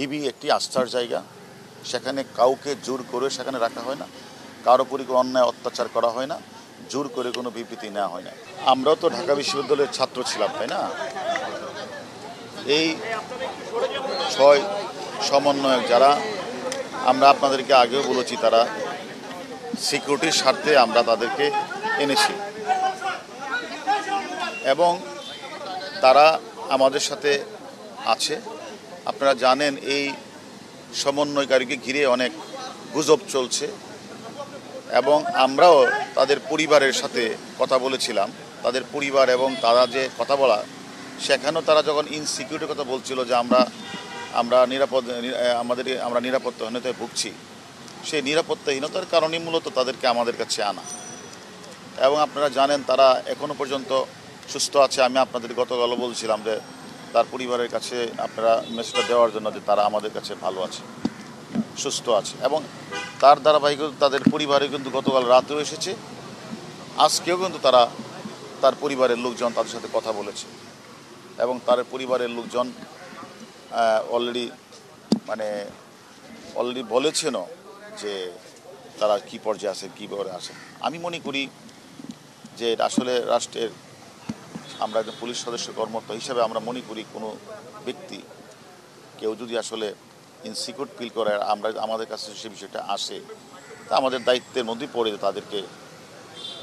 DB একটি আস্থার জায়গা, সেখানে কাউকে জোর করে সেখানে রাখা হয় না, কারো উপরই কোনো অন্যায় অত্যাচার করা হয় না, জোর করে কোনো বিবৃতি নেওয়া হয় না। আমরাও তো ঢাকা বিশ্ববিদ্যালয়ের ছাত্র ছিলাম, তাই না? এই 6 সমন্বয়ক যারা, আমরা আপনাদেরকে আগেও বলেছি, তারা সিকিউরিটির স্বার্থে আমরা তাদেরকে এনেছি এবং তারা আমাদের সাথে আছে। আপনারা জানেন এই সমন্বয়কারীকে ঘিরে অনেক গুজব চলছে এবং আমরাও তাদের পরিবারের সাথে কথা বলেছিলাম। তাদের পরিবার এবং তারা যে কথা বলা, সেখানেও তারা যখন ইনসিকিউরিটির কথা বলছিল যে আমরা নিরাপত্তাহীনতায় ভুগছি, সেই নিরাপত্তাহীনতার কারণেই মূলত তাদেরকে আমাদের কাছে আনা। এবং আপনারা জানেন তারা এখনও পর্যন্ত সুস্থ আছে। আমি আপনাদের গতকালও বলছিলাম যে তার পরিবারের কাছে আপনারা মেসেজটা দেওয়ার জন্য যে তারা আমাদের কাছে ভালো আছে, সুস্থ আছে। এবং তার ধারাবাহিকতা তাদের পরিবারে কিন্তু গতকাল রাতেও এসেছে, আজকেও কিন্তু তার পরিবারের লোকজন তাদের সাথে কথা বলেছে এবং তার পরিবারের লোকজন অলরেডি বলেছেনও যে তারা কী পর্যায়ে আছে, কীভাবে আছে। আমি মনে করি যে আসলে রাষ্ট্রের, আমরা একজন পুলিশ সদস্য কর্মকর্তা হিসাবে আমরা মনে করি কোনো ব্যক্তি কেউ যদি আসলে ইনসিকিউর ফিল করে আমাদের কাছে সে বিষয়টা আসে, তা আমাদের দায়িত্বের মধ্যেই পড়ে তাদেরকে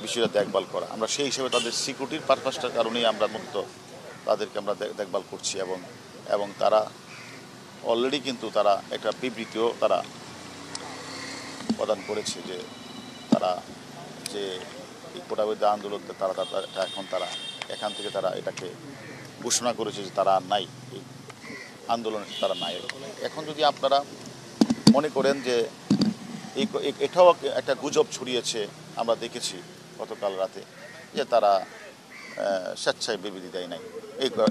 বিষয়টা দেখভাল করা। আমরা সেই হিসেবে তাদের সিকিউরিটির পারপাসটার কারণেই আমরা মূলত তাদেরকে আমরা দেখভাল করছি এবং তারা অলরেডি কিন্তু তারা একটা বিবৃতিও তারা প্রদান করেছে যে তারা যে এই কোটাবিরোধী আন্দোলনকে তারা এখান থেকে তারা এটাকে ঘোষণা করেছে যে তারা আর নাই, এই আন্দোলনে তারা নাই। এখন যদি আপনারা মনে করেন যে এটাও একটা গুজব ছড়িয়েছে, আমরা দেখেছি গতকাল রাতে যে তারা স্বেচ্ছায় বিবৃতি দেয় নাই,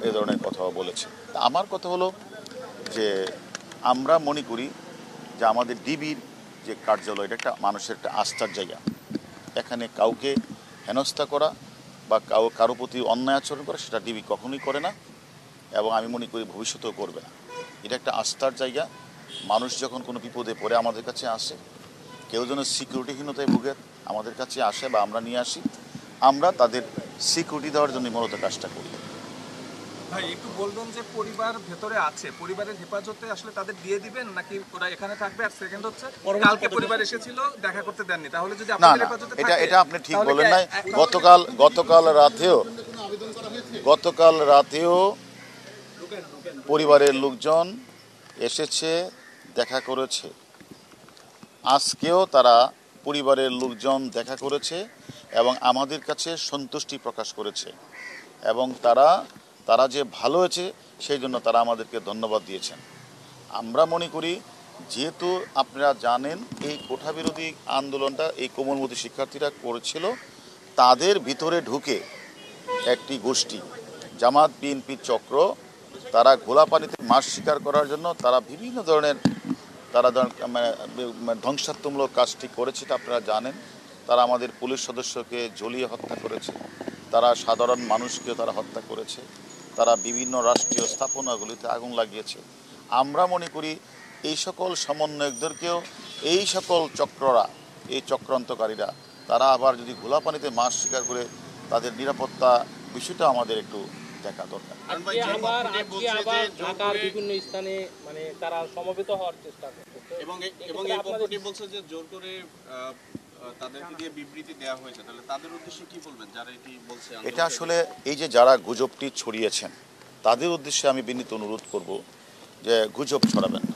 এই ধরনের কথাও বলেছে। আমার কথা হলো যে আমরা মনে করি যে আমাদের ডিবির যে কার্যালয়, এটা একটা মানুষের একটা আস্থার জায়গা। এখানে কাউকে হেনস্থা করা বা কারো প্রতি অন্যায় আচরণ করা, সেটা ডিবি কখনোই করে না এবং আমি মনে করি ভবিষ্যতেও করবে না। এটা একটা আস্থার জায়গা। মানুষ যখন কোনো বিপদে পড়ে আমাদের কাছে আসে, কেউ যেন সিকিউরিটিহীনতায় ভুগে আমাদের কাছে আসে বা আমরা নিয়ে আসি, আমরা তাদের সিকিউরিটি দেওয়ার জন্য মূলত কাজটা করি। ভাই একটু বলবেন যে পরিবার ভেতরে আছে, পরিবারের হেফাজতে আসলে তাদের দিয়ে দিবেন নাকি ওরা এখানে থাকবে? আর সেকেন্ড হচ্ছে, কালকে পরিবার এসেছিল দেখা করতে দেননি, তাহলে যদি আপনাদের হেফাজতে থাকে, এটা আপনি ঠিক বলেন নাই। গতকাল রাতেও পরিবারের লোকজন এসেছে, দেখা করেছে। আজকেও তারা পরিবারের লোকজন দেখা করেছে এবং আমাদের কাছে সন্তুষ্টি প্রকাশ করেছে এবং তারা যে ভালো হয়েছে সেই জন্য তারা আমাদেরকে ধন্যবাদ দিয়েছেন। আমরা মনে করি, যেহেতু আপনারা জানেন এই কোঠা বিরোধী আন্দোলনটা এই কোমলমতি শিক্ষার্থীরা করেছিল, তাদের ভিতরে ঢুকে একটি গোষ্ঠী জামাত বিএনপি চক্র, তারা ঘোলা পানিতে মাছ শিকার করার জন্য তারা বিভিন্ন ধরনের ধ্বংসাত্মমূলক কাজটি করেছে, আপনারা জানেন। তারা আমাদের পুলিশ সদস্যকে জ্বলিয়ে হত্যা করেছে, তারা সাধারণ মানুষকেও তারা হত্যা করেছে, তারা বিভিন্ন রাষ্ট্রীয় স্থাপনাগুলিতে আগুন লাগিয়েছে। আমরা মনে করি এই সকল সমন্বয়কদেরকেও এই সকল এই চক্রান্তকারীরা তারা আবার যদি ঘোলা পানিতে মাছ শিকার করে, তাদের নিরাপত্তা বিষয়টা আমাদের একটু দেখা দরকার। ঢাকার বিভিন্ন স্থানে তারা সমবেত হওয়ার চেষ্টা করছে এবং এই পক্ষটি বলছে যে জোর করে তাদেরকে দিয়ে বিবৃতি দেওয়া হয়েছে। তাহলে তাদের উদ্দেশ্যে কি বলবেন যারা এটি বলছে? এটা আসলে এই যে যারা গুজবটি ছড়িয়েছেন, তাদের উদ্দেশ্যে আমি বিনীত অনুরোধ করব যে গুজব ছড়াবেন না।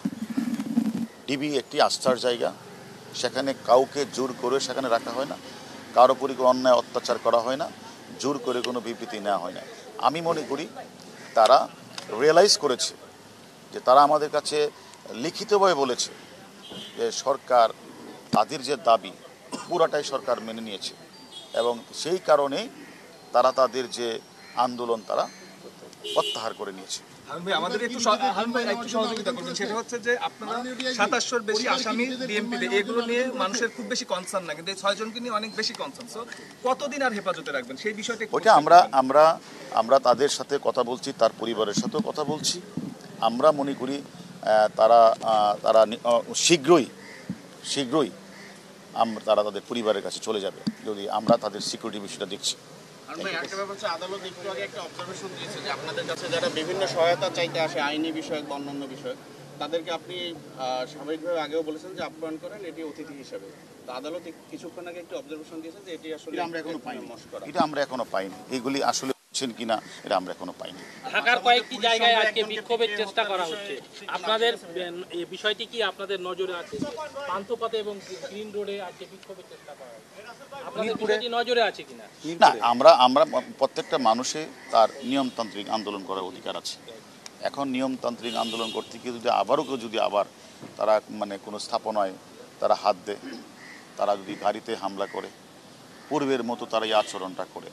ডিবি একটি আস্থার জায়গা, সেখানে কাউকে জোর করে সেখানে রাখা হয় না, কারো উপরই কোনো অন্যায় অত্যাচার করা হয় না, জোর করে কোনো বিবৃতি নেওয়া হয় না। আমি মনে করি তারা রিয়েলাইজ করেছে যে তারা আমাদের কাছে লিখিতভাবে বলেছে যে সরকার তাদের যে দাবি পুরাটাই সরকার মেনে নিয়েছে এবং সেই কারণেই তারা তাদের যে আন্দোলন তারা প্রত্যাহার করে নিয়েছে। আমাদের একটু সহযোগিতা করবেন। সেটা হচ্ছে যে আপনারা 2700-র বেশি আসামি বিএনপিতে, এগুলো নিয়ে মানুষের খুব বেশি কনসার্ন না, কিন্তু এই 6 জনকে নিয়ে অনেক বেশি কনসার্ন। সো কতদিন আর হেফাজতে রাখবেন সেই বিষয়টা ওইটা আমরা তাদের সাথে কথা বলছি, তার পরিবারের সাথেও কথা বলছি। আমরা মনে করি তারা তারা শীঘ্রই তারা তাদের পরিবারের কাছে চলে যাবে যদি আমরা তাদের সিকিউরিটি বিষয়টা দেখছি। আর ভাই একটা ব্যাপার হচ্ছে আদালত একটু আগে একটা অবজারভেশন দিয়েছে যে আপনাদের কাছে যারা বিভিন্ন সহায়তা চাইতে আসে আইনি বিষয়ক বা অন্যান্য বিষয় তাদেরকে আপনি স্বাভাবিকভাবে আগেও বলেছেন যে আপ্যায়ন করেন এটি অতিথি হিসাবে। তো আদালত কিছুক্ষণ আগে একটু অবজারভেশন দিয়েছে যে এটি আসলে আমরা এখনো পাইনি, মশকরা। এটা আমরা এখনো পাইনি, এগুলি আসলে হচ্ছেন কিনা এটা আমরা এখনো পাইনি। ঢাকার কয়েকটি জায়গায় আজকে বিক্ষোভের চেষ্টা করা হচ্ছে, আপনাদের এই বিষয়টি কি আপনাদের নজরে আছে? পান্থপথে এবং গ্রিন রোডে আজকে বিক্ষোভের চেষ্টা করা হচ্ছে, আপনাদের বিষয়টি নজরে আছে কিনা? না, আমরা প্রত্যেকটা মানুষে তার নিয়মতান্ত্রিক আন্দোলন করার অধিকার আছে। এখন নিয়মতান্ত্রিক আন্দোলন করতে গিয়ে যদি আবার তারা মানে কোনো স্থাপনায় তারা হাত দেয়, তারা যদি গাড়িতে হামলা করে, পূর্বের মতো তারা এই আচরণটা করে,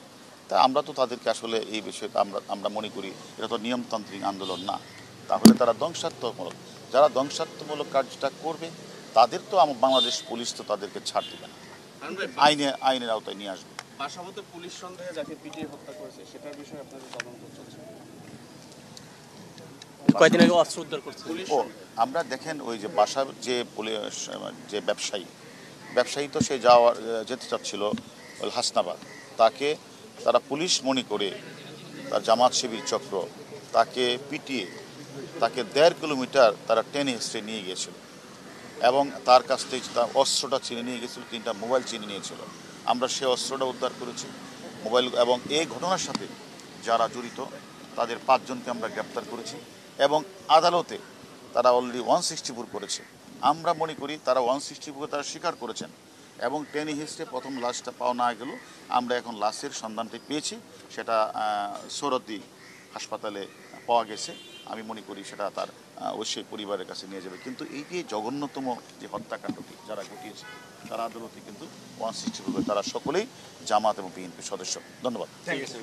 তা আমরা তো তাদেরকে আসলে এই বিষয়ে আমরা মনে করি এটা তো নিয়মতান্ত্রিক আন্দোলন না, তাহলে তারা ধ্বংসাত্মকমূলক, যারা ধ্বংসাত্মকমূলক কাজটা করবে তাদের তো বাংলাদেশ পুলিশ তো তাদেরকে ছাড় দেবে না, আইনের আওতায় নিয়ে আসবে। বাসাবতে পুলিশ সন্দেহে যাকে পিটিয়ে হত্যা করেছে সেটার বিষয়ে আপনাদের তদন্ত চলছে। কয়েকদিন আগে অস্ত্র উদ্ধার করছে ও আমরা দেখেন ওই যে বাসার যে ব্যবসায়ী তো সে যেতে চাচ্ছিল হাসনাবাদ, তাকে তারা পুলিশ মনে করে তার জামাত শিবির চক্র তাকে পিটিয়ে তাকে 1.5 কিলোমিটার তারা টেনে হিস্ট্রে নিয়ে গিয়েছিল এবং তার কাছ থেকে তার অস্ত্রটা চিনে নিয়ে গেছিল, 3টা মোবাইল চিনে নিয়েছিল। আমরা সে অস্ত্রটা উদ্ধার করেছি, মোবাইল, এবং এই ঘটনার সাথে যারা জড়িত তাদের 5 জনকে আমরা গ্রেপ্তার করেছি এবং আদালতে তারা অলরেডি 164 করেছে। আমরা মনে করি তারা 164 তারা স্বীকার করেছেন এবং টেনে হিস্ট্রে প্রথম লাশটা পাওয়া না গেল, আমরা এখন লাশের সন্ধানটি পেয়েছি, সেটা সৌরদ্দি হাসপাতালে পাওয়া গেছে। আমি মনে করি সেটা তার অবশ্যই পরিবারের কাছে নিয়ে যাবে। কিন্তু এই যে জঘন্যতম যে হত্যাকাণ্ডটি যারা ঘটিয়েছে তারা আদালতে কিন্তু 164, তারা সকলেই জামাত এবং বিএনপির সদস্য। ধন্যবাদ। ঠিক আছে।